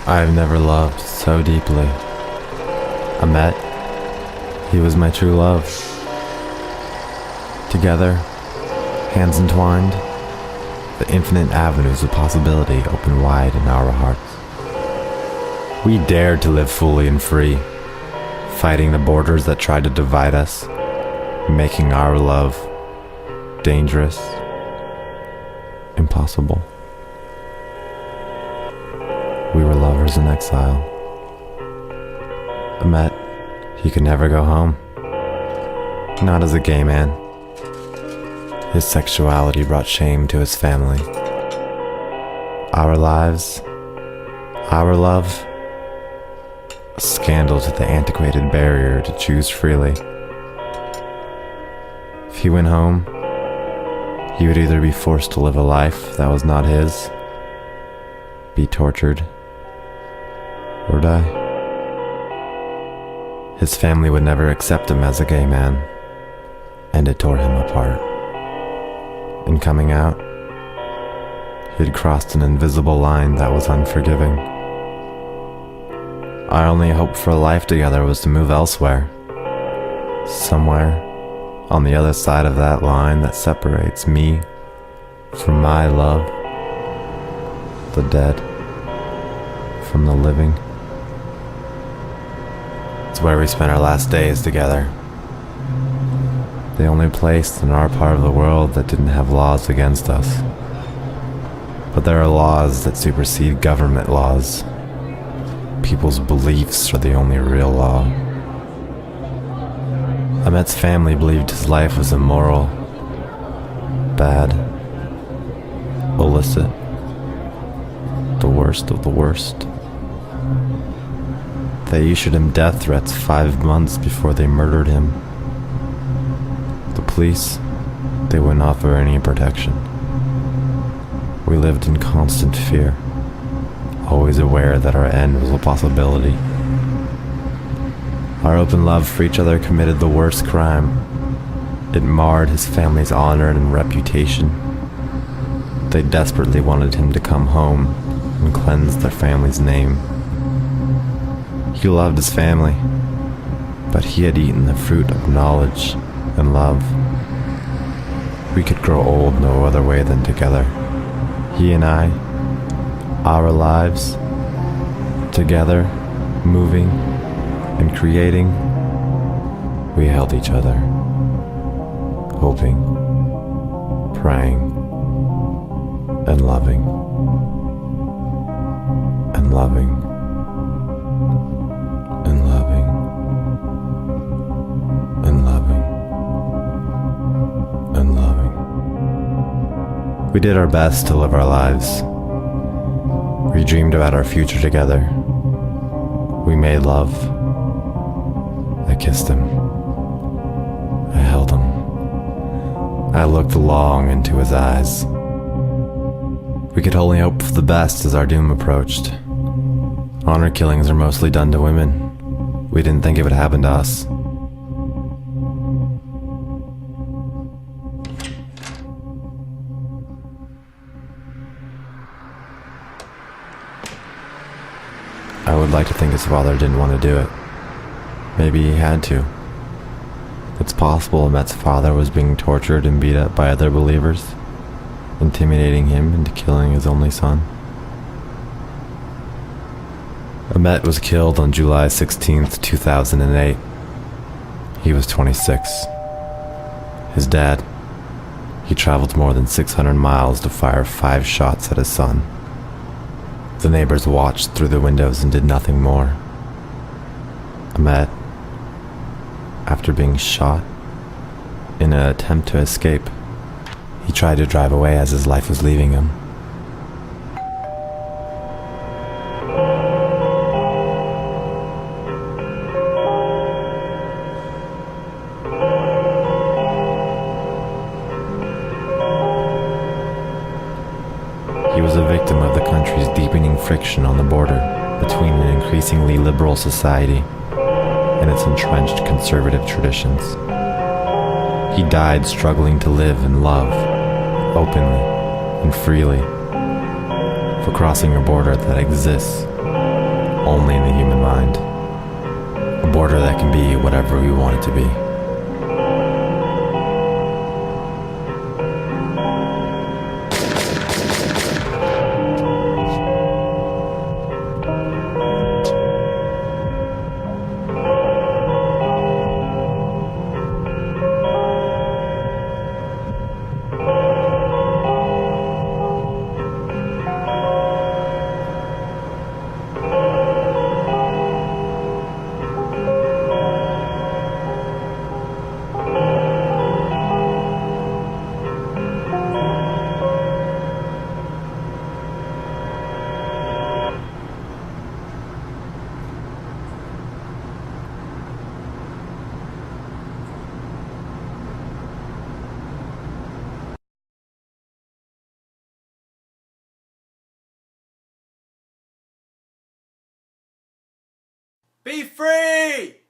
I have never loved so deeply. Ahmet, he was my true love. Together, hands entwined, the infinite avenues of possibility open wide in our hearts. We dared to live fully and free, fighting the borders that tried to divide us, making our love dangerous, impossible. We were lovers in exile. Ahmet, he could never go home. Not as a gay man. His sexuality brought shame to his family. Our lives, our love, a scandal to the antiquated barrier to choose freely. If he went home, he would either be forced to live a life that was not his, be tortured, or die. His family would never accept him as a gay man, and it tore him apart. In coming out, he had crossed an invisible line that was unforgiving. Our only hope for a life together was to move elsewhere, somewhere on the other side of that line that separates me from my love, the dead from the living. It's where we spent our last days together. The only place in our part of the world that didn't have laws against us. But there are laws that supersede government laws. People's beliefs are the only real law. Ahmet's family believed his life was immoral, bad, illicit, the worst of the worst. They issued him death threats 5 months before they murdered him. The police, they wouldn't offer any protection. We lived in constant fear, always aware that our end was a possibility. Our open love for each other committed the worst crime. It marred his family's honor and reputation. They desperately wanted him to come home and cleanse their family's name. He loved his family, but he had eaten the fruit of knowledge and love. We could grow old no other way than together. He and I, our lives, together, moving and creating, we held each other, hoping, praying, and loving, and loving, and loving, and loving, and loving. We did our best to live our lives. We dreamed about our future together. We made love. I kissed him. I held him. I looked long into his eyes. We could only hope for the best as our doom approached. Honor killings are mostly done to women. We didn't think it would happen to us. I would like to think his father didn't want to do it. Maybe he had to. It's possible Ahmet's father was being tortured and beat up by other believers, intimidating him into killing his only son. Ahmet was killed on July 16th, 2008. He was 26. His dad, he traveled more than 600 miles to fire 5 shots at his son. The neighbors watched through the windows and did nothing more. Ahmet, after being shot in an attempt to escape, he tried to drive away as his life was leaving him. He was a victim of the country's deepening friction on the border between an increasingly liberal society and its entrenched conservative traditions. He died struggling to live and love, openly and freely, for crossing a border that exists only in the human mind. A border that can be whatever we want it to be. Be free!